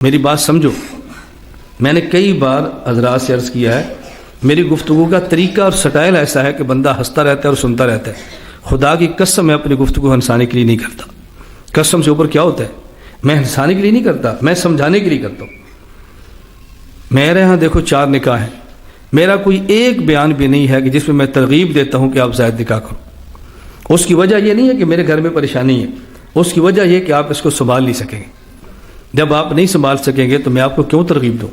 میری بات سمجھو. میں نے کئی بار حضرات سے عرض کیا ہے میری گفتگو کا طریقہ اور سٹائل ایسا ہے کہ بندہ ہنستا رہتا ہے اور سنتا رہتا ہے. خدا کی قسم میں اپنی گفتگو ہنسانے کے لیے نہیں کرتا. قسم سے اوپر کیا ہوتا ہے, میں ہنسانے کے لیے نہیں کرتا, میں سمجھانے کے لیے کرتا ہوں. میرے ہاں دیکھو 4 نکاح ہیں, میرا کوئی ایک بیان بھی نہیں ہے کہ جس میں میں ترغیب دیتا ہوں کہ آپ زائد نکاح کرو. اس کی وجہ یہ نہیں ہے کہ میرے گھر میں پریشانی ہے, اس کی وجہ یہ کہ آپ اس کو سنبھال نہیں سکیں گے. جب آپ نہیں سنبھال سکیں گے تو میں آپ کو کیوں ترغیب دوں,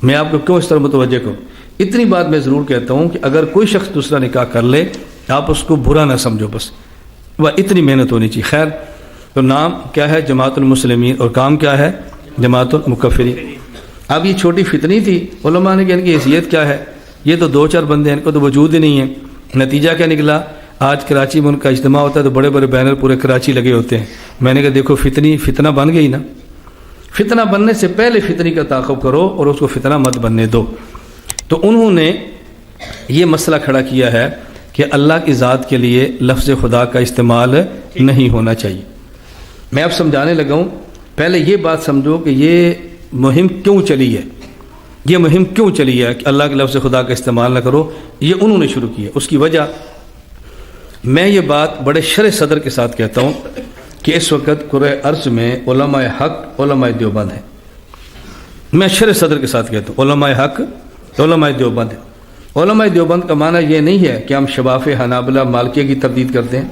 میں آپ کو کیوں اس طرح متوجہ کروں. اتنی بات میں ضرور کہتا ہوں کہ اگر کوئی شخص دوسرا نکاح کر لے آپ اس کو برا نہ سمجھو, بس وہ اتنی محنت ہونی چاہیے. خیر, تو نام کیا ہے جماعت المسلمین اور کام کیا ہے جماعت المکفرین. اب یہ چھوٹی فتنی تھی, علماء نے کہ ان کی حیثیت کیا ہے, یہ تو 2-4 بندے ہیں, ان کو تو وجود ہی نہیں ہے. نتیجہ کیا نکلا, آج کراچی میں ان کا اجتماع ہوتا ہے تو بڑے بڑے بینر پورے کراچی لگے ہوتے ہیں. میں نے کہا دیکھو فتنہ بن گئی نا, فتنہ بننے سے پہلے فتنی کا تعاقب کرو اور اس کو فتنہ مت بننے دو. تو انہوں نے یہ مسئلہ کھڑا کیا ہے کہ اللہ کی ذات کے لیے لفظ خدا کا استعمال نہیں ہونا چاہیے. میں اب سمجھانے لگا ہوں, پہلے یہ بات سمجھو کہ یہ مہم کیوں چلی ہے. یہ مہم کیوں چلی ہے کہ اللہ کے لفظ خدا کا استعمال نہ کرو, یہ انہوں نے شروع کی ہے. اس کی وجہ میں یہ بات بڑے شرح صدر کے ساتھ کہتا ہوں کہ اس وقت کرۂ ارض میں علماء حق علماء دیوبند ہیں. میں شرح صدر کے ساتھ کہتا ہوں علماء حق علماء دیوبند ہیں. علماء دیوبند کا معنی یہ نہیں ہے کہ ہم شباف حنابلہ مالکیہ کی تردید کرتے ہیں.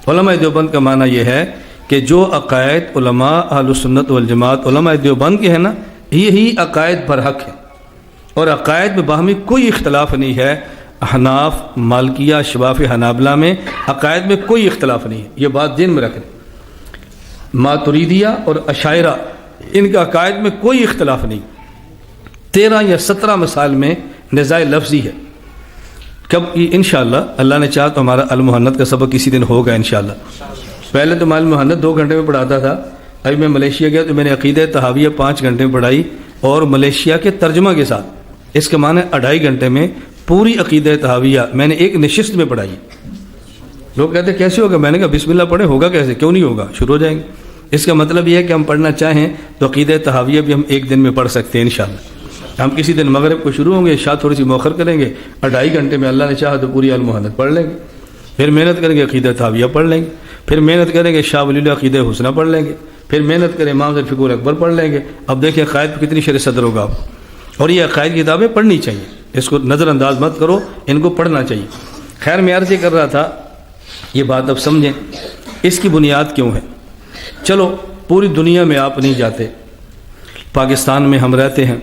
علماء دیوبند کا معنی یہ ہے کہ جو عقائد علماء اہل سنت والجماعت علماء دیوبند کے ہیں نا, یہی عقائد برحق ہیں. اور عقائد میں باہمی کوئی اختلاف نہیں ہے. احناف مالکیہ شباف حنابلہ میں عقائد میں کوئی اختلاف نہیں ہے, یہ بات ذہن میں رکھیں. ماتریدیہ اور اشاعرہ ان کا عقائد میں کوئی اختلاف نہیں. 13 یا 17 مسائل میں نزاع لفظی ہے. کب انشاءاللہ اللہ نے چاہا تو ہمارا المحنت کا سبق کسی دن ہوگا انشاءاللہ. پہلے تو میں المحنت 2 گھنٹے میں پڑھاتا تھا, ابھی میں ملیشیا گیا تو میں نے عقیدہ طحاویہ 5 گھنٹے میں پڑھائی اور ملیشیا کے ترجمہ کے ساتھ. اس کے معنی 2.5 گھنٹے میں پوری عقیدہ طحاویہ میں نے ایک نشست میں پڑھائی. لوگ کہتے ہیں کیسے ہوگا, میں نے کہا بسم اللہ پڑھے, ہوگا کیسے, کیوں نہیں ہوگا, شروع ہو جائیں گے. اس کا مطلب یہ ہے کہ ہم پڑھنا چاہیں تو عقیدہ طحاویہ بھی ہم ایک دن میں پڑھ سکتے ہیں انشاءاللہ. ہم کسی دن مغرب کو شروع ہوں گے, شاید تھوڑی سی مؤخر کریں گے, 2.5 گھنٹے میں اللہ نے چاہا تو پوری المحنت پڑھ لیں گے. پھر محنت کریں گے عقیدہ طحاویہ پڑھ لیں گے. پھر محنت کریں گے شاہ ولی اللہ عقیدہ حسنہ پڑھ لیں گے. پھر محنت کریں امام ذوالفقار الاکبر پڑھ لیں گے. اب دیکھیں عقائد پہ کتنی شرح صدر ہوگا آپ. اور یہ عقائد کی کتابیں پڑھنی چاہیے, اس کو نظر انداز مت کرو, ان کو پڑھنا چاہیے. خیر, میں عرض یہ کر رہا تھا, یہ بات اب سمجھیں اس کی بنیاد کیوں ہے. چلو پوری دنیا میں آپ نہیں جاتے, پاکستان میں ہم رہتے ہیں.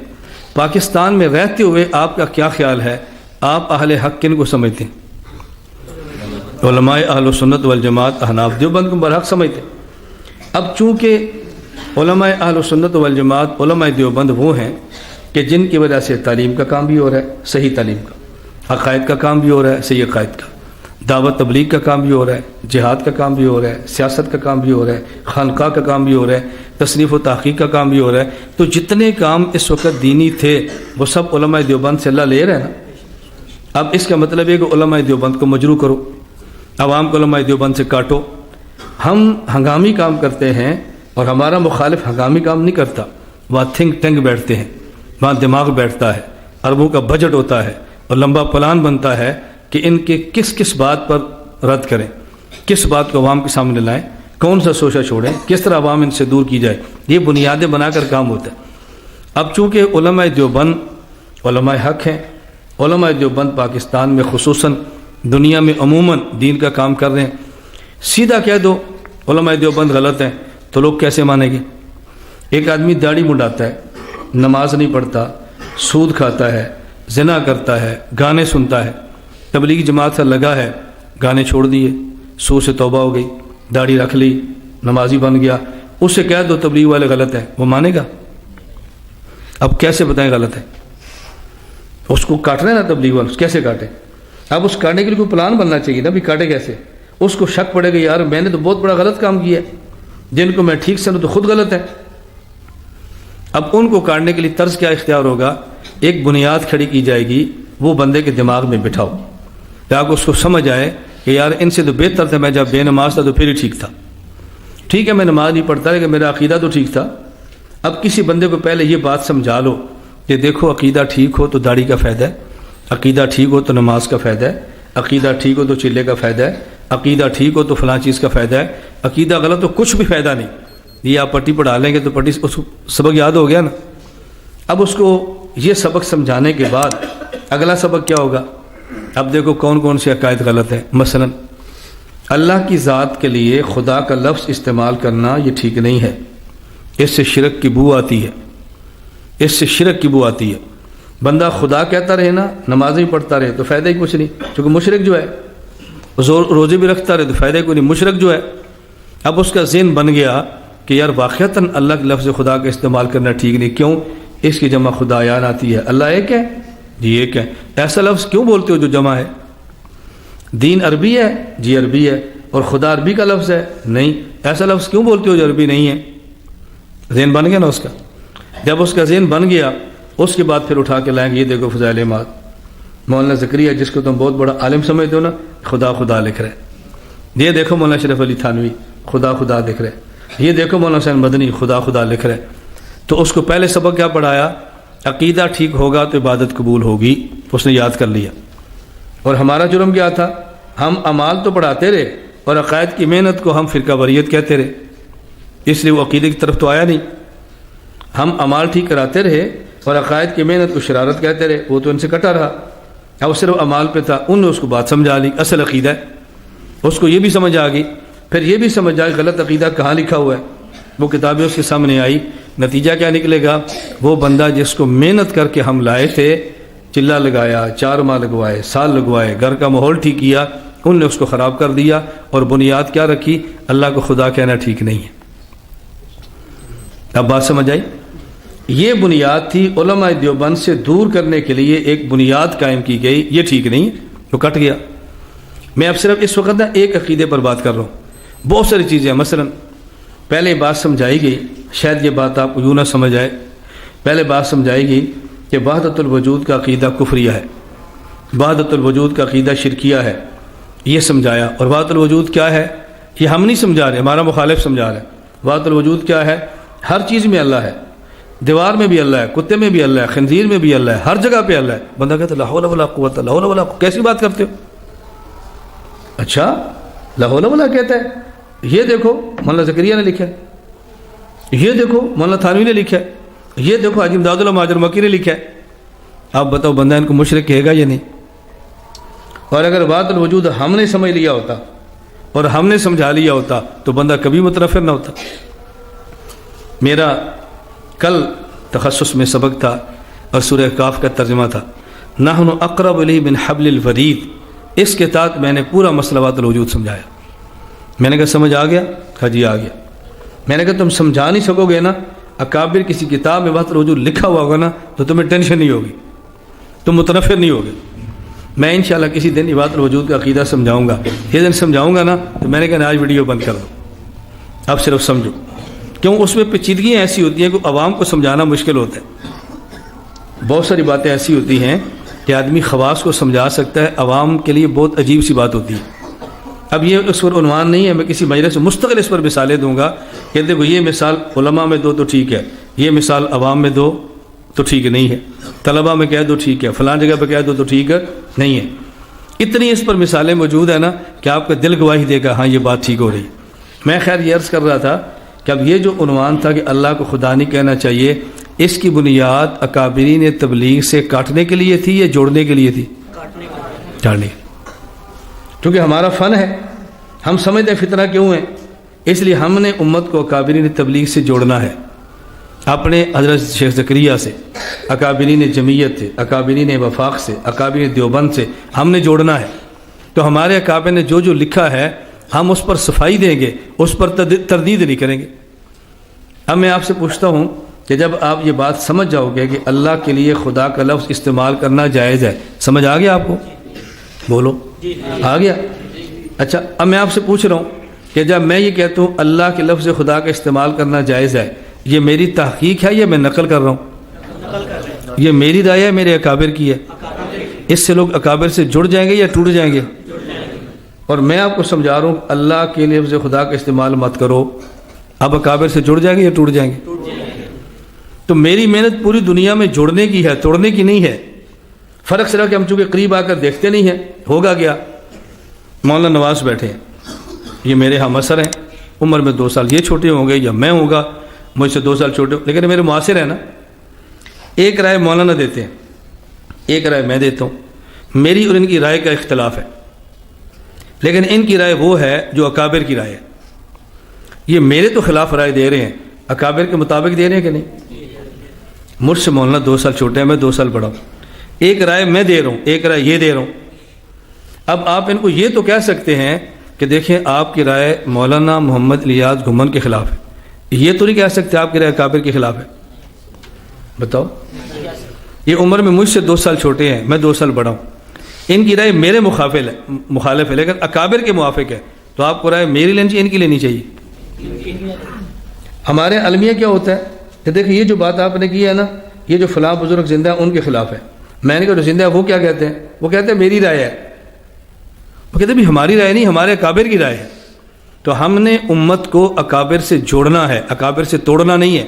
پاکستان میں رہتے ہوئے آپ کا کیا خیال ہے, آپ اہل حق کن کو سمجھتے ہیں؟ علماء اہل سنت والجماعت احناف دیوبند کو برحق سمجھتے ہیں. اب چونکہ علماء اہل سنت والجماعت علماء دیوبند وہ ہیں کہ جن کی وجہ سے تعلیم کا کام بھی ہو رہا ہے, صحیح تعلیم کا, عقائد کا کام بھی ہو رہا ہے, صحیح عقائد کا, دعوت تبلیغ کا کام بھی ہو رہا ہے, جہاد کا کام بھی ہو رہا ہے, سیاست کا کام بھی ہو رہا ہے, خانقاہ کا کام بھی ہو رہا ہے, تصنیف و تحقیق کا کام بھی ہو رہا ہے. تو جتنے کام اس وقت دینی تھے وہ سب علماء دیوبند سے اللہ لے رہے ہیں نا. اب اس کا مطلب ہے کہ علماء دیوبند کو مجروح کرو, عوام کو علماء دیوبند سے کاٹو. ہم ہنگامی کام کرتے ہیں اور ہمارا مخالف ہنگامی کام نہیں کرتا, وہاں تھنک ٹینک بیٹھتے ہیں, وہاں دماغ بیٹھتا ہے, اربوں کا بجٹ ہوتا ہے اور لمبا پلان بنتا ہے کہ ان کے کس بات پر رد کریں, کس بات کو عوام کے سامنے لائیں, کون سا سوچا چھوڑیں, کس طرح عوام ان سے دور کی جائے. یہ بنیادیں بنا کر کام ہوتا ہے. اب چونکہ علماء دیوبند علماء حق ہیں, علماء دیوبند پاکستان میں خصوصاً دنیا میں عموماً دین کا کام کر رہے ہیں. سیدھا کہہ دو علماء دیوبند غلط ہیں تو لوگ کیسے مانیں گے؟ ایک آدمی داڑھی منڈاتا ہے, نماز نہیں پڑھتا, سود کھاتا ہے, زنا کرتا ہے, گانے سنتا ہے, تبلیغی جماعت سے لگا ہے, گانے چھوڑ دیے, سود سے توبہ ہو گئی, داڑھی رکھ لی, نمازی بن گیا. اس سے کہہ دو تبلیغ والے غلط ہیں, وہ مانے گا؟ اب کیسے بتائیں غلط ہے؟ اس کو کاٹ رہے ہیں نا تبلیغ والے, کیسے کاٹیں؟ اب اس کاٹنے کے لیے کوئی پلان بننا چاہیے نا, بھی کاٹے کیسے. اس کو شک پڑے گا یار میں نے تو بہت بڑا غلط کام کیا ہے, جن کو میں ٹھیک سمجھوں تو خود غلط ہے. اب ان کو کاٹنے کے لیے طرز کیا اختیار ہوگا؟ ایک بنیاد کھڑی کی جائے گی, وہ بندے کے دماغ میں بٹھاؤ تاکہ اس کو سمجھ آئے کہ یار ان سے تو بہتر تھا میں جب بے نماز تھا تو پھر ہی ٹھیک تھا. ٹھیک ہے میں نماز نہیں پڑھتا لیکن میرا عقیدہ تو ٹھیک تھا. اب کسی بندے کو پہلے یہ بات سمجھا لو کہ دیکھو عقیدہ ٹھیک ہو تو داڑھی کا فائدہ ہے، عقیدہ ٹھیک ہو تو نماز کا فائدہ ہے، عقیدہ ٹھیک ہو تو چلے کا فائدہ ہے، عقیدہ ٹھیک ہو تو فلاں چیز کا فائدہ ہے، عقیدہ غلط تو کچھ بھی فائدہ نہیں. یہ آپ پٹی پڑھا لیں گے تو پٹی اس کو سبق یاد ہو گیا نا. اب اس کو یہ سبق سمجھانے کے بعد اگلا سبق کیا ہوگا؟ اب دیکھو کون کون سے عقائد غلط ہیں. مثلا اللہ کی ذات کے لیے خدا کا لفظ استعمال کرنا یہ ٹھیک نہیں ہے، اس سے شرک کی بو آتی ہے، اس سے شرک کی بو آتی ہے. بندہ خدا کہتا رہے نا، نمازیں پڑھتا رہے تو فائدہ ہی کچھ نہیں، کیونکہ مشرک جو ہے روزے بھی رکھتا رہے تو فائدہ ہی کوئی نہیں، مشرک جو ہے. اب اس کا ذہن بن گیا کہ یار واقعتاً اللہ کے لفظ خدا کا استعمال کرنا ٹھیک نہیں. کیوں؟ اس کی جمع خدایان آتی ہے. اللہ ایک ہے جی ایک ہے. ایسا لفظ کیوں بولتے ہو جو جمع ہے؟ دین عربی ہے جی عربی ہے، اور خدا عربی کا لفظ ہے نہیں. ایسا لفظ کیوں بولتے ہو جو عربی نہیں ہے؟ ذہن بن گیا نا اس کا. جب اس کا ذہن بن گیا اس کے بعد پھر اٹھا کے لائیں گے یہ دیکھو فضائل اعمال، مولانا زکریا جس کو تم بہت بڑا عالم سمجھتے ہو نا، خدا خدا لکھ رہے. یہ دیکھو مولانا شریف علی تھانوی خدا خدا لکھ رہے. یہ دیکھو مولانا حسین مدنی خدا خدا لکھ رہے. تو اس کو پہلے سبق کیا پڑھایا؟ عقیدہ ٹھیک ہوگا تو عبادت قبول ہوگی. اس نے یاد کر لیا. اور ہمارا جرم کیا تھا؟ ہم اعمال تو پڑھاتے رہے اور عقائد کی محنت کو ہم فرقہ واریت کہتے رہے، اس لیے وہ عقیدے کی طرف تو آیا نہیں. ہم اعمال ٹھیک کراتے رہے اور عقائد کی محنت کو شرارت کہتے رہے، وہ تو ان سے کٹا رہا. اب صرف اعمال پہ تھا، انہوں نے اس کو بات سمجھا لی اصل عقیدہ ہے. اس کو یہ بھی سمجھ آ گئی، پھر یہ بھی سمجھ آئی غلط عقیدہ کہاں لکھا ہوا ہے. وہ کتابیں اس کے سامنے آئی. نتیجہ کیا نکلے گا؟ وہ بندہ جس کو محنت کر کے ہم لائے تھے، چلہ لگایا، 4 ماہ لگوائے، سال لگوائے، گھر کا ماحول ٹھیک کیا، ان نے اس کو خراب کر دیا. اور بنیاد کیا رکھی؟ اللہ کو خدا کہنا ٹھیک نہیں ہے. اب بات سمجھ آئی؟ یہ بنیاد تھی علماء دیوبند سے دور کرنے کے لیے ایک بنیاد قائم کی گئی. یہ ٹھیک نہیں ہے تو کٹ گیا. میں اب صرف اس وقت ایک عقیدے پر بات کر رہا ہوں. بہت ساری چیزیں ہیں. مثلا پہلے بات سمجھائی گئی، شاید یہ بات آپ کو یوں نہ سمجھ آئے. پہلے بات سمجھائی گئی کہ وحدت الوجود کا عقیدہ کفریہ ہے، وحدت الوجود کا عقیدہ شرکیہ ہے. یہ سمجھایا. اور وحدت الوجود کیا ہے یہ ہم نہیں سمجھا رہے، ہمارا مخالف سمجھا رہے. وحدت الوجود کیا ہے؟ ہر چیز میں اللہ ہے، دیوار میں بھی اللہ ہے، کتے میں بھی اللہ ہے، خنزیر میں بھی اللہ ہے، ہر جگہ پہ اللہ ہے. بندہ کہتا ہے لا حول ولا قوت الا باللہ، کیسی بات کرتے ہو؟ اچھا لا حول ولا کہتا ہے. یہ دیکھو مولانا زکریا نے لکھا ہے، یہ دیکھو مولانا تھانوی نے لکھا ہے، یہ دیکھو حاجی امداد اللہ مہاجر مکی نے لکھا ہے. آپ بتاؤ بندہ ان کو مشرک کہے گا یا نہیں؟ اور اگر وحدت الوجود ہم نے سمجھ لیا ہوتا اور ہم نے سمجھا لیا ہوتا تو بندہ کبھی متنفر نہ ہوتا. میرا کل تخصص میں سبق تھا اور سورہ کاف کا ترجمہ تھا نحن اقرب الیہ من حبل الورید. اس کے تحت میں نے پورا مسئلہ وحدت الوجود سمجھایا. میں نے کہا سمجھ آ گیا؟ کہا جی آ گیا. میں نے کہا تم سمجھا نہیں سکو گے نا، اکابر کسی کتاب میں وحدت الوجود لکھا ہوا ہوگا نا تو تمہیں ٹینشن نہیں ہوگی، تم متنفر نہیں ہوگے. میں انشاءاللہ کسی دن وحدت الوجود کا عقیدہ سمجھاؤں گا. یہ دن سمجھاؤں گا نا تو میں نے کہا آج ویڈیو بند کر دو، اب صرف سمجھو. کیوں؟ اس میں پیچیدگیاں ایسی ہوتی ہیں کہ عوام کو سمجھانا مشکل ہوتا ہے. بہت ساری باتیں ایسی ہوتی ہیں کہ آدمی خواص کو سمجھا سکتا ہے، عوام کے لیے بہت عجیب سی بات ہوتی ہے. اب یہ اس پر عنوان نہیں ہے، میں کسی مجلس سے مستقل اس پر مثالیں دوں گا کہ دیکھو یہ مثال علماء میں دو تو ٹھیک ہے، یہ مثال عوام میں دو تو ٹھیک نہیں ہے، طلباء میں کہہ دو ٹھیک ہے، فلاں جگہ پہ کہہ دو تو ٹھیک نہیں ہے. اتنی اس پر مثالیں موجود ہیں نا کہ آپ کا دل گواہی دے گا ہاں یہ بات ٹھیک ہو رہی. میں خیر یہ عرض کر رہا تھا کہ اب یہ جو عنوان تھا کہ اللہ کو خدا نہیں کہنا چاہیے، اس کی بنیاد اکابرین تبلیغ سے کاٹنے کے لیے تھی یا جوڑنے کے لیے تھی؟ کاٹنے. کیونکہ ہمارا فن ہے، ہم سمجھتے ہیں فتنہ کیوں ہے، اس لیے ہم نے امت کو اکابرین تبلیغ سے جوڑنا ہے. اپنے حضرت شیخ زکریا سے، اکابرین جمعیت سے، اکابرین وفاق سے، اکابرین دیوبند سے ہم نے جوڑنا ہے. تو ہمارے اکابر نے جو لکھا ہے ہم اس پر صفائی دیں گے، اس پر تردید نہیں کریں گے. اب میں آپ سے پوچھتا ہوں کہ جب آپ یہ بات سمجھ جاؤ گے کہ اللہ کے لیے خدا کا لفظ استعمال کرنا جائز ہے، سمجھ آ گیا آپ کو؟ بولو آ گیا؟ اچھا اب میں آپ سے پوچھ رہا ہوں کہ جب میں یہ کہتا ہوں اللہ کے لفظ خدا کا استعمال کرنا جائز ہے، یہ میری تحقیق ہے یا میں نقل کر رہا ہوں؟ یہ میری رائے ہے میرے اکابر کی ہے؟ اس سے لوگ اکابر سے جڑ جائیں گے یا ٹوٹ جائیں گے؟ اور میں آپ کو سمجھا رہا ہوں اللہ کے لفظ خدا کا استعمال مت کرو. اب اکابر سے جڑ جائیں گے یا ٹوٹ جائیں گے؟ تو میری محنت پوری دنیا میں جوڑنے کی ہے، توڑنے کی نہیں ہے۔ فرق صرف کہ ہم چونکہ قریب آ کر دیکھتے نہیں ہیں، ہوگا کیا؟ مولانا نواز بیٹھے ہیں، یہ میرے ہم عصر ہیں، عمر میں 2 سال یہ چھوٹے ہوں گے یا میں ہوں گا مجھ سے 2 سال چھوٹے، لیکن میرے معاصر ہیں نا۔ ایک رائے مولانا دیتے ہیں، ایک رائے میں دیتا ہوں، میری اور ان کی رائے کا اختلاف ہے، لیکن ان کی رائے وہ ہے جو اکابر کی رائے ہے۔ یہ میرے تو خلاف رائے دے رہے ہیں، اکابر کے مطابق دے رہے ہیں کہ نہیں؟ مجھ سے مولانا 2 سال چھوٹے ہیں، میں 2 سال بڑا ہوں، ایک رائے میں دے رہا ہوں، ایک رائے یہ دے رہا ہوں۔ اب آپ ان کو یہ تو کہہ سکتے ہیں کہ دیکھیں آپ کی رائے مولانا محمد الیاس گھمن کے خلاف ہے، یہ تو نہیں کہہ سکتے آپ کی رائے اکابر کے خلاف ہے؟ بتاؤ، یہ عمر میں مجھ سے 2 سال چھوٹے ہیں، میں 2 سال بڑا ہوں، ان کی رائے میرے مخالف ہے لیکن اکابر کے موافق ہے، تو آپ کو رائے میری لینی چاہیے، ان کی لینی چاہیے۔ ہمارے المیہ کیا ہوتا ہے کہ دیکھیں یہ جو بات آپ نے کی ہے نا، یہ جو فلاں بزرگ زندہ ہے ان کے خلاف ہے۔ میں نے کہا جو زندہ ہے وہ کیا کہتے ہیں؟ وہ کہتے ہیں میری رائے ہے۔ وہ کہتے ہیں بھی ہماری رائے نہیں، ہمارے اکابر کی رائے ہے۔ تو ہم نے امت کو اکابر سے جوڑنا ہے، اکابر سے توڑنا نہیں ہے۔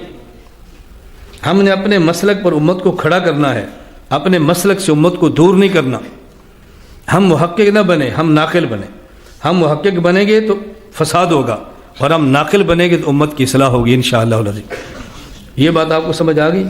ہم نے اپنے مسلک پر امت کو کھڑا کرنا ہے، اپنے مسلک سے امت کو دور نہیں کرنا۔ ہم محقق نہ بنے، ہم ناقل بنے۔ ہم محقق بنیں گے تو فساد ہوگا، اور ہم ناقل بنیں گے تو امت کی اصلاح ہوگی انشاءاللہ العزیز۔ یہ بات آپ کو سمجھ آ گئی؟